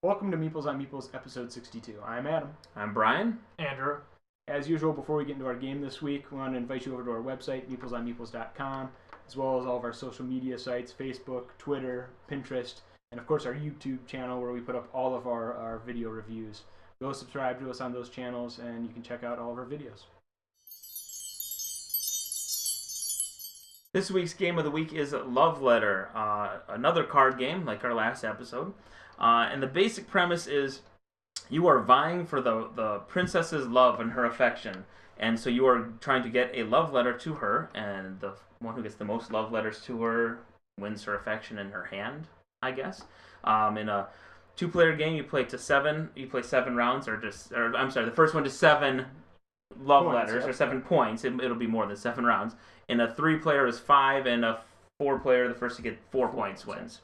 Welcome to Meeples on Meeples, episode 62. I'm Adam. I'm Brian. Andrew. As usual, before we get into our game this week, we want to invite you over to our website, meeplesonmeeples.com, as well as all of our social media sites, Facebook, Twitter, Pinterest, and of course our YouTube channel where we put up all of our video reviews. Go subscribe to us on those channels and you can check out all of our videos. This week's game of the week is Love Letter, another card game like our last episode. And the basic premise is you are vying for the princess's love and her affection. And so you are trying to get a love letter to her, and the one who gets the most love letters to her wins her affection in her hand, I guess. In a two-player game, you play 7 rounds, the first one to 7 love letters, or 7 points. It'll be more than 7 rounds. In a 3-player is 5, and a 4-player, the first to get 4 points wins.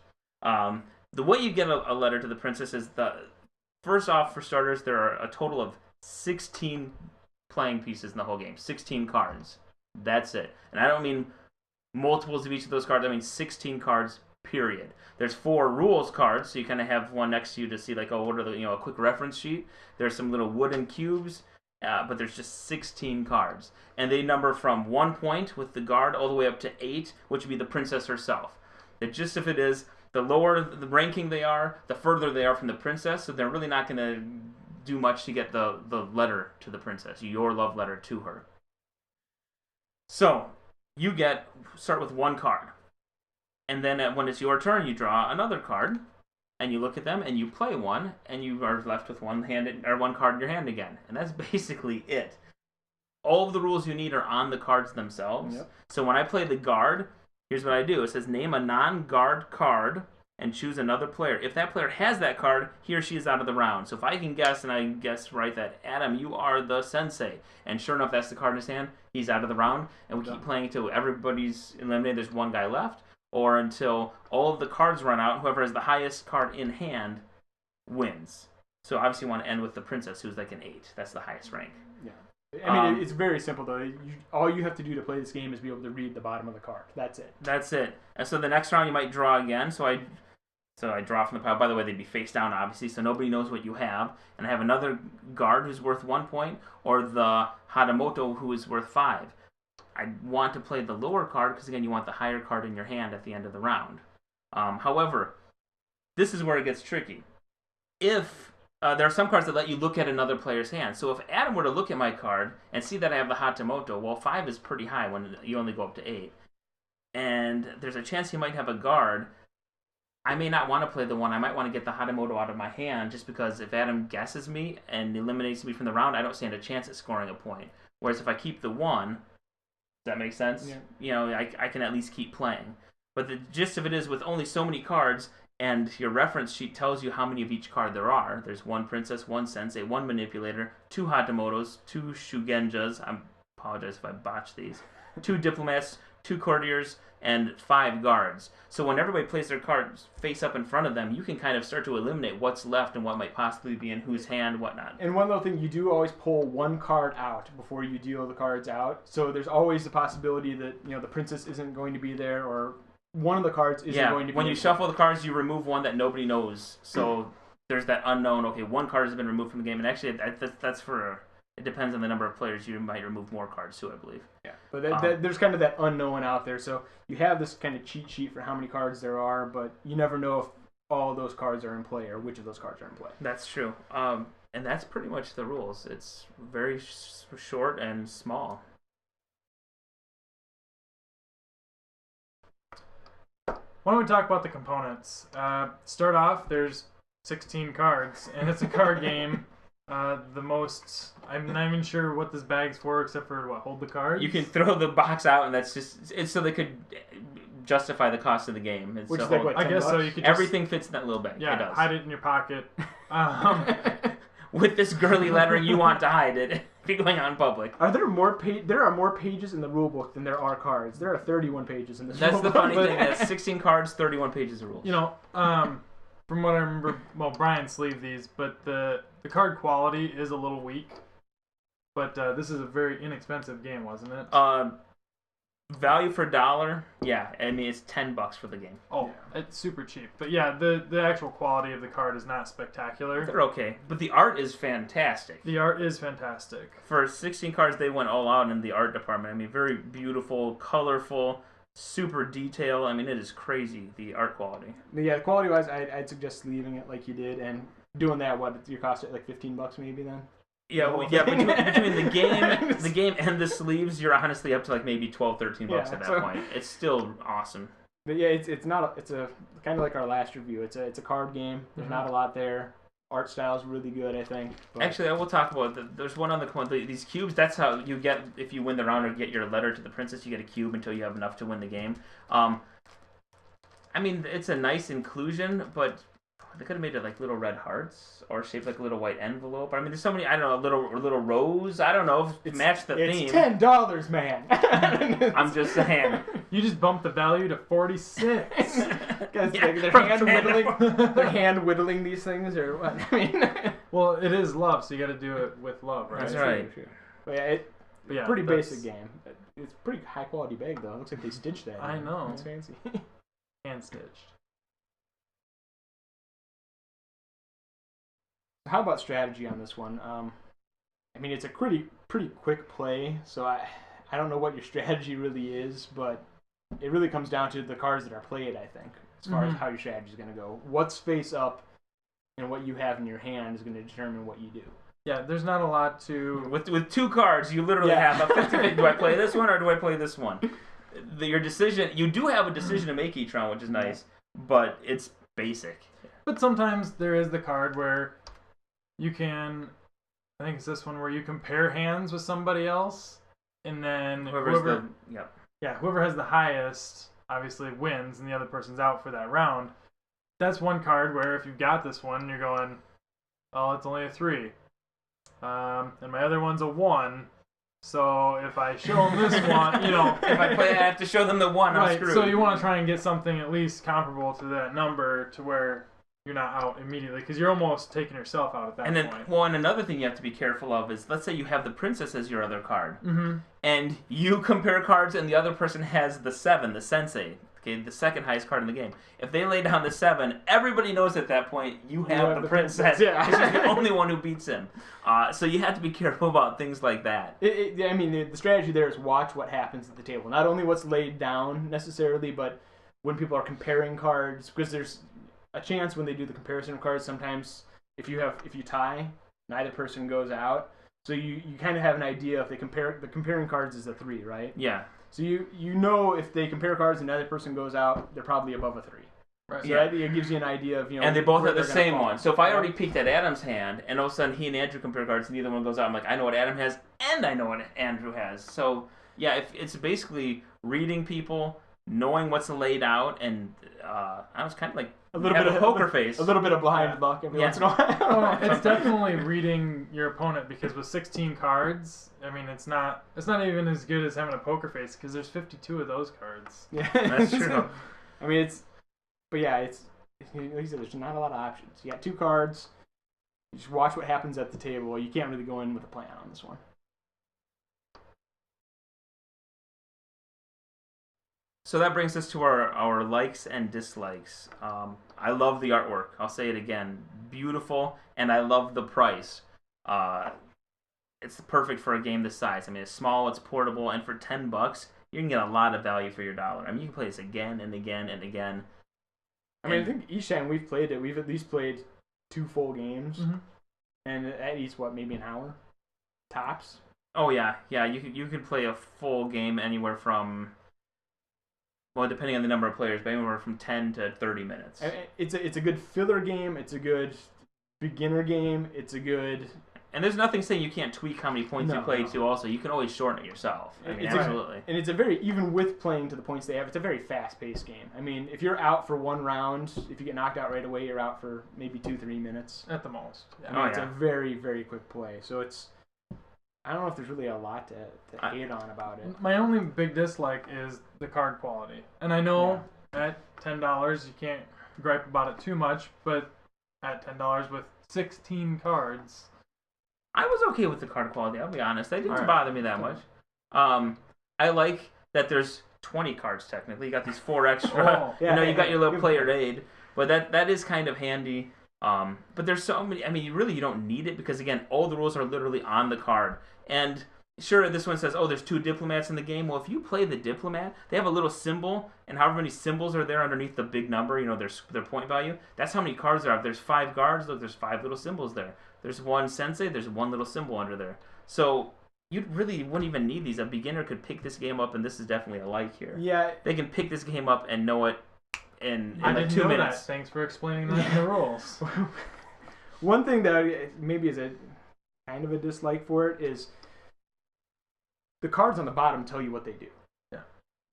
The way you get a letter to the princess is first off, for starters, there are a total of 16 playing pieces in the whole game. 16 cards. That's it. And I don't mean multiples of each of those cards. I mean 16 cards, period. There's 4 rules cards, so you kind of have one next to you to see, like, what are a quick reference sheet. There's some little wooden cubes, but there's just 16 cards. And they number from 1 point with the guard all the way up to 8, which would be the princess herself. The gist of it is, the lower the ranking they are, the further they are from the princess, so they're really not going to do much to get the letter to the princess, your love letter to her. So, you start with 1 card. And then when it's your turn, you draw another card, and you look at them, and you play one, and you are left with one card in your hand again. And that's basically it. All of the rules you need are on the cards themselves. Yep. So when I play the guard, here's what I do. It says, name a non-guard card and choose another player. If that player has that card, he or she is out of the round. So if I can guess, and I guess right that, Adam, you are the sensei, and sure enough, that's the card in his hand, he's out of the round, and we keep playing until everybody's eliminated, there's one guy left, or until all of the cards run out, whoever has the highest card in hand wins. So obviously you want to end with the princess, who's like an 8. That's the highest rank. Yeah. I mean, it's very simple, though. All you have to do to play this game is be able to read the bottom of the card. That's it. That's it. And so the next round you might draw again. So I draw from the pile. By the way, they'd be face down, obviously, so nobody knows what you have. And I have another guard who's worth 1 point, or the Hatamoto who is worth 5. I want to play the lower card because, again, you want the higher card in your hand at the end of the round. However, this is where it gets tricky. There are some cards that let you look at another player's hand. So if Adam were to look at my card and see that I have the Hatamoto, well, 5 is pretty high when you only go up to 8. And there's a chance he might have a guard. I may not want to play the one. I might want to get the Hatamoto out of my hand just because if Adam guesses me and eliminates me from the round, I don't stand a chance at scoring a point. Whereas if I keep the 1, does that make sense? Yeah. I can at least keep playing. But the gist of it is, with only so many cards, and your reference sheet tells you how many of each card there are. There's 1 princess, 1 sensei, 1 manipulator, 2 Hatamotos, 2 Shugenjas. I apologize if I botch these. 2 diplomats, 2 courtiers, and 5 guards. So when everybody plays their cards face up in front of them, you can kind of start to eliminate what's left and what might possibly be in whose hand, whatnot. And one little thing, you do always pull 1 card out before you deal the cards out. So there's always the possibility that the princess isn't going to be there, or one of the cards isn't going to be. When you shuffle the cards, you remove one that nobody knows. So there's that unknown, okay, 1 card has been removed from the game. And actually, that's it depends on the number of players. You might remove more cards too, I believe. Yeah, but there's kind of that unknown out there. So you have this kind of cheat sheet for how many cards there are, but you never know if all of those cards are in play or which of those cards are in play. That's true. And that's pretty much the rules. It's very short and small. Why don't we talk about the components? Start off, there's 16 cards, and it's a card game. I'm not even sure what this bag's for, except for, hold the cards? You can throw the box out, and it's so they could justify the cost of the game. Which is like, what, I guess $10? So you could everything fits in that little bag. Yeah, it does. Hide it in your pocket. With this girly lettering, you want to hide it if you're going out in public. There are more pages in the rule book than there are cards. There are 31 pages in this rule book. That's the funny thing. That's 16 cards, 31 pages of rules. From what I remember, Brian sleeved these, but the card quality is a little weak. But this is a very inexpensive game, wasn't it? value for $1, yeah, I mean, it's $10 for the game. Oh, it's super cheap. But yeah, the actual quality of the card is not spectacular. They're okay, but the art is fantastic. The art is fantastic. For 16 cards, they went all out in the art department. I mean, very beautiful, colorful, super detailed. I mean, it is crazy, the art quality. Yeah, quality-wise, I'd suggest leaving it like you did and doing that. What your cost like $15 maybe then? Yeah, between the game and the sleeves, you're honestly up to like maybe $12-13 at that point. It's still awesome. But yeah, it's a kind of like our last review. It's a card game. There's not a lot there. Art style is really good, I think. But... Actually, I will talk about there's one on these cubes. That's how you get, if you win the round or get your letter to the princess, you get a cube until you have enough to win the game. I mean, it's a nice inclusion, but they could have made it like little red hearts or shaped like a little white envelope. I mean, there's so many, I don't know, a little rose. I don't know if match the theme. It's $10, man. I'm just saying. You just bumped the value to 46. Guys, Yeah, they're hand whittling these things, or what? I mean, well, it is love, so you got to do it with love, right? That's right. True. But yeah, pretty basic game. It's pretty high quality bag though. It looks like they stitched that. I know. It's fancy. Hand stitched. How about strategy on this one? I mean, it's a pretty quick play, so I don't know what your strategy really is, but it really comes down to the cards that are played, I think, as far as how your strategy is going to go. What's face up and what you have in your hand is going to determine what you do. Yeah, there's not a lot to... With 2 cards, you literally have a 50-50. Do I play this one or do I play this one? Your decision, you do have a decision to make each round, which is nice, but it's basic. But sometimes there is the card where you can, I think it's this one, where you compare hands with somebody else, and then whoever has the highest obviously wins, and the other person's out for that round. That's one card where if you've got this one, you're going, oh, it's only a 3. And my other one's a 1. So if I show them this one, if I play, I have to show them the 1. Right. I'm screwed. So you want to try and get something at least comparable to that number, to where you're not out immediately, because you're almost taking yourself out at that point. And another thing you have to be careful of is, let's say you have the princess as your other card, and you compare cards, and the other person has the 7, the sensei. Okay, the second highest card in the game. If they lay down the 7, everybody knows at that point you have the princess. Yeah. She's the only one who beats him. So you have to be careful about things like that. I mean, the strategy there is watch what happens at the table. Not only what's laid down necessarily, but when people are comparing cards, because there's a chance when they do the comparison of cards, sometimes if you tie, neither person goes out. So you kind of have an idea if the comparing cards is a 3, right? Yeah. So you know if they compare cards and neither person goes out, they're probably above a 3. Right. So that gives you an idea of and they both have the same one. So if I already peeked at Adam's hand, and all of a sudden he and Andrew compare cards, and neither one goes out, I'm like, I know what Adam has, and I know what Andrew has. So yeah, it's basically reading people, knowing what's laid out, and I was kind of like a little bit of poker face, a little bit of blind luck every once in a while. It's definitely reading your opponent, because with 16 cards, I mean, it's not even as good as having a poker face, because there's 52 of those cards. Yeah, that's true. I mean, like you said, there's not a lot of options. You got 2 cards. You just watch what happens at the table. You can't really go in with a plan on this one. So that brings us to our likes and dislikes. I love the artwork. I'll say it again. Beautiful, and I love the price. It's perfect for a game this size. I mean, it's small, it's portable, and for $10, you can get a lot of value for your dollar. I mean, you can play this again and again and again. I mean, I think each time we've played it, we've at least played 2 full games, and at least maybe an hour, tops. Oh yeah. You could play a full game anywhere from, well, depending on the number of players, but anywhere from 10 to 30 minutes. It's a good filler game. It's a good beginner game. It's a good... And there's nothing saying you can't tweak how many points you play to also. You can always shorten it yourself. I mean, absolutely. And it's a very, even with playing to the points they have, it's a very fast-paced game. I mean, if you're out for 1 round, if you get knocked out right away, you're out for maybe 2-3 minutes. At the most. I mean, it's a very, very quick play. So it's... I don't know if there's really a lot to hate on about it. My only big dislike is the card quality. And I know at $10 you can't gripe about it too much, but at $10 with 16 cards... I was okay with the card quality, I'll be honest. It didn't bother me that much. I like that there's 20 cards technically. You got these 4 extra. Oh, You got your little player aid, but that is kind of handy. But there's so many. I mean, you don't need it because again, all the rules are literally on the card. And sure, this one says, oh, there's 2 diplomats in the game. Well, if you play the diplomat, they have a little symbol, and however many symbols are there underneath the big number, their point value. That's how many cards there are. If there's 5 guards, look, there's 5 little symbols there. There's 1 sensei, there's 1 little symbol under there. So you really wouldn't even need these. A beginner could pick this game up, and this is definitely a like here. Yeah. They can pick this game up and know it in I like didn't 2 know minutes. that. Thanks for explaining that in the rules. One thing that maybe is a kind of a dislike for it is the cards on the bottom tell you what they do. Yeah.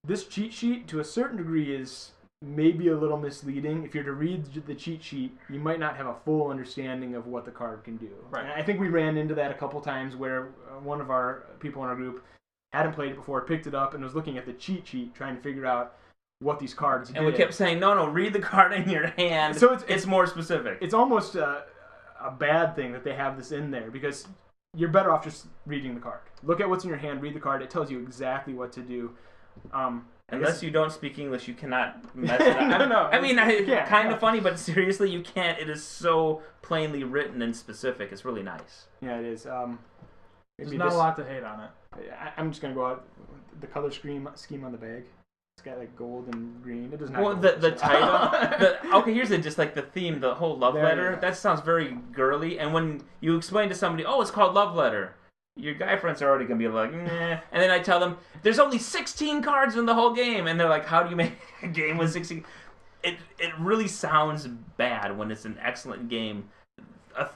This cheat sheet, to a certain degree, is maybe a little misleading. If you're to read the cheat sheet, you might not have a full understanding of what the card can do. Right. And I think we ran into that a couple times where one of our people in our group hadn't played it before, picked it up, and was looking at the cheat sheet trying to figure out what these cards did. And we kept saying, no, read the card in your hand. So it's more specific. It's almost a bad thing that they have this in there because you're better off just reading the card. Look at what's in your hand, read the card. It tells you exactly what to do. Unless you don't speak English, you cannot mess it up. No. I mean, kind of funny, but seriously, you can't. It is so plainly written and specific. It's really nice. Yeah, it is. There's not a lot to hate on it. I'm just going to go out. The color scheme on the bag. It's got like gold and green. It does not. Well, the title. Okay, here's just like the theme, the whole love letter. That sounds very girly. And when you explain to somebody, oh, it's called love letter, your guy friends are already gonna be like, nah. And then I tell them, there's only 16 cards in the whole game, and they're like, how do you make a game with 16? It really sounds bad when it's an excellent game.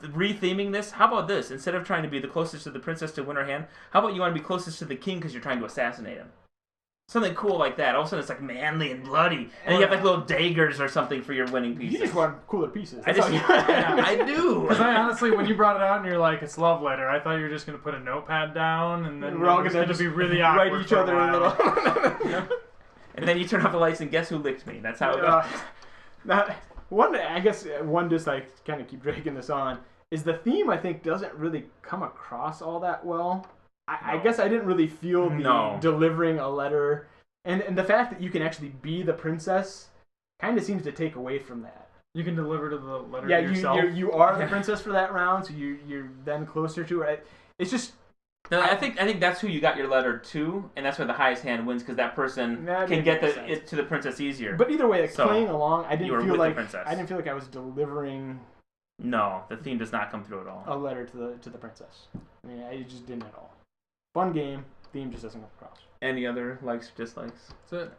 Retheming this, how about this? Instead of trying to be the closest to the princess to win her hand, how about you want to be closest to the king because you're trying to assassinate him? Something cool like that. All of a sudden, it's like manly and bloody, and you have like little daggers or something for your winning pieces. You just want cooler pieces. I do. Because I honestly, when you brought it out and you're like, it's love letter, I thought you were just going to put a notepad down and then we're all going to be really awkward write each other a little. And then you turn off the lights and guess who licked me? That's how it goes. I guess one dislike, to kind of keep dragging this on, is the theme. I think doesn't really come across all that well. I guess I didn't really feel the delivering a letter, and the fact that you can actually be the princess kind of seems to take away from that. You can deliver to the letter yourself. Yeah, you are the princess for that round, so you're then closer to her. It's just. No, I think that's who you got your letter to, and that's where the highest hand wins because that person can get it to the princess easier. But either way, playing along, I didn't feel like I was delivering. No, the theme does not come through at all. A letter to the princess. I mean, it just didn't at all. Fun game. Theme just doesn't come across. Any other likes or dislikes? That's it.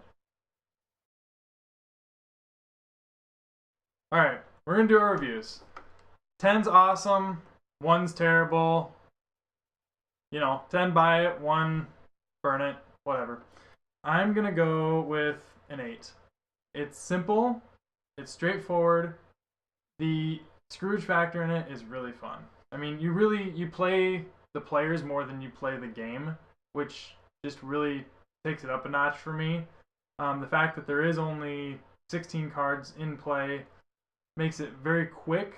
Alright, we're going to do our reviews. 10's awesome. 1's terrible. 10 buy it, 1 burn it, whatever. I'm going to go with an 8. It's simple. It's straightforward. The Scrooge factor in it is really fun. I mean, you play the players more than you play the game, which just really takes it up a notch for me. The fact that there is only 16 cards in play makes it very quick.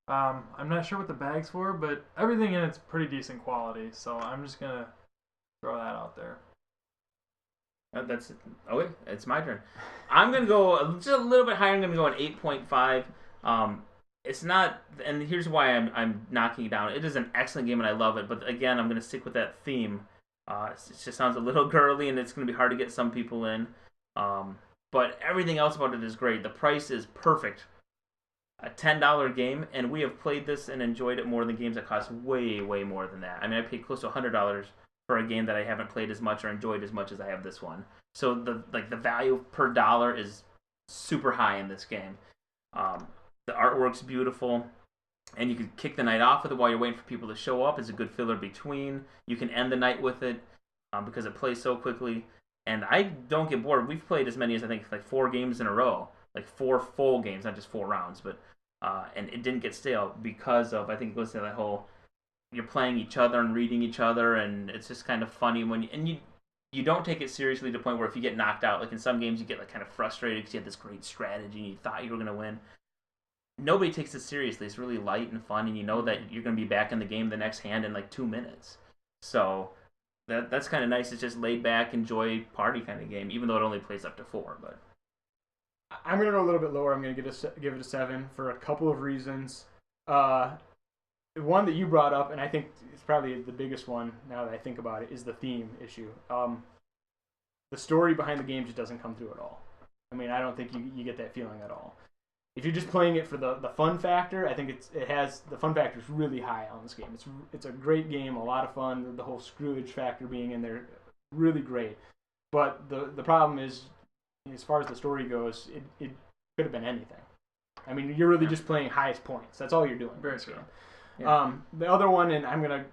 I'm not sure what the bag's for, but everything in it's pretty decent quality, so I'm just going to throw that out there. It's my turn. I'm going to go just a little bit higher. I'm going to go an 8.5. It's not, and here's why I'm knocking it down. It is an excellent game, and I love it. But again, I'm going to stick with that theme. It just sounds a little girly, and it's going to be hard to get some people in. But everything else about it is great. The price is perfect. A $10 game, and we have played this and enjoyed it more than games that cost way, way more than that. I mean, I paid close to $100 for a game that I haven't played as much or enjoyed as much as I have this one. So the value per dollar is super high in this game. The artwork's beautiful, and you can kick the night off with it while you're waiting for people to show up. It's a good filler between. You can end the night with it because it plays so quickly. And I don't get bored. We've played as many as, I think, like 4 games in a row. Like 4 full games, not just 4 rounds. But and it didn't get stale because of, I think it goes to that whole, you're playing each other and reading each other, and it's just kind of funny when you don't take it seriously to the point where if you get knocked out, like in some games you get like kind of frustrated because you had this great strategy and you thought you were going to win. Nobody takes it seriously. It's really light and fun, and you know that you're going to be back in the game the next hand in like 2 minutes. So that's kind of nice. It's just laid back, enjoy party kind of game, even though it only plays up to 4. But I'm gonna go a little bit lower. I'm gonna give it a 7 for a couple of reasons. One that you brought up, and I think it's probably the biggest one now that I think about it, is the theme issue. The story behind the game just doesn't come through at all. I mean, I don't think you get that feeling at all. If you're just playing it for the fun factor, I think the fun factor is really high on this game. It's a great game, a lot of fun. The whole Scrooge factor being in there, really great. But the problem is, as far as the story goes, it could have been anything. I mean, you're really just playing highest points. That's all you're doing. Very true. Yeah. The other one, and I'm gonna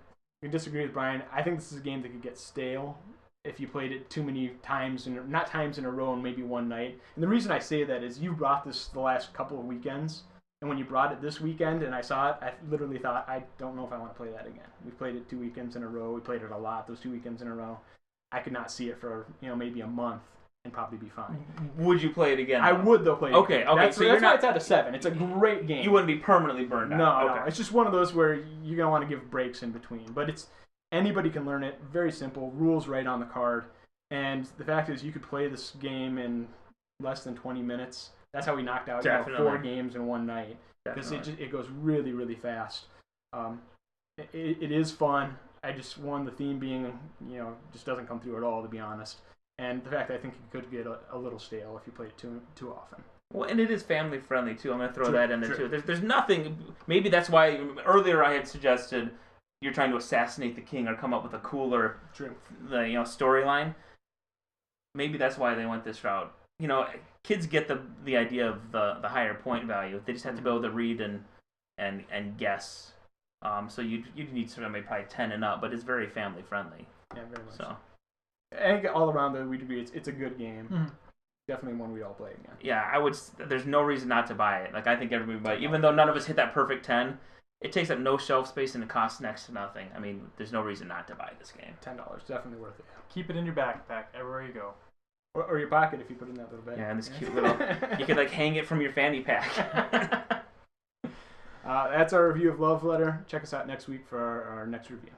disagree with Brian. I think this is a game that could get stale if you played it too many times, not times in a row, and maybe one night. And the reason I say that is you brought this the last couple of weekends, and when you brought it this weekend and I saw it, I literally thought, I don't know if I want to play that again. We played it 2 weekends in a row. We played it a lot those 2 weekends in a row. I could not see it for maybe a month and probably be fine. Would you play it again? I would, though, play it Okay, again. okay. That's why it's at a 7. It's a great game. You wouldn't be permanently burned out. No. It's just one of those where you're going to want to give breaks in between. But anybody can learn it. Very simple. Rules right on the card. And the fact is, you could play this game in less than 20 minutes. That's how we knocked out 4 games in one night. Because it goes really, really fast. It is fun. I just the theme being, just doesn't come through at all, to be honest. And the fact that I think it could get a little stale if you play it too often. Well, and it is family friendly too. I'm going to throw that in there too. There's nothing. Maybe that's why earlier I had suggested you're trying to assassinate the king or come up with a cooler, storyline. Maybe that's why they went this route. Kids get the idea of the higher point value. They just have to be able to read and guess. So you need sort of maybe probably 10 and up, but it's very family friendly. Yeah, very much. So I think all around though we'd agree it's a good game. Mm-hmm. Definitely one we all play again. Yeah, I would. There's no reason not to buy it. Like I think everybody, even though none of us hit that perfect 10, it takes up no shelf space and it costs next to nothing. I mean, there's no reason not to buy this game. $10, definitely worth it. Keep it in your backpack everywhere you go. Or your pocket if you put it in that little bag. Yeah, and this cute little... You could, hang it from your fanny pack. That's our review of Love Letter. Check us out next week for our next review.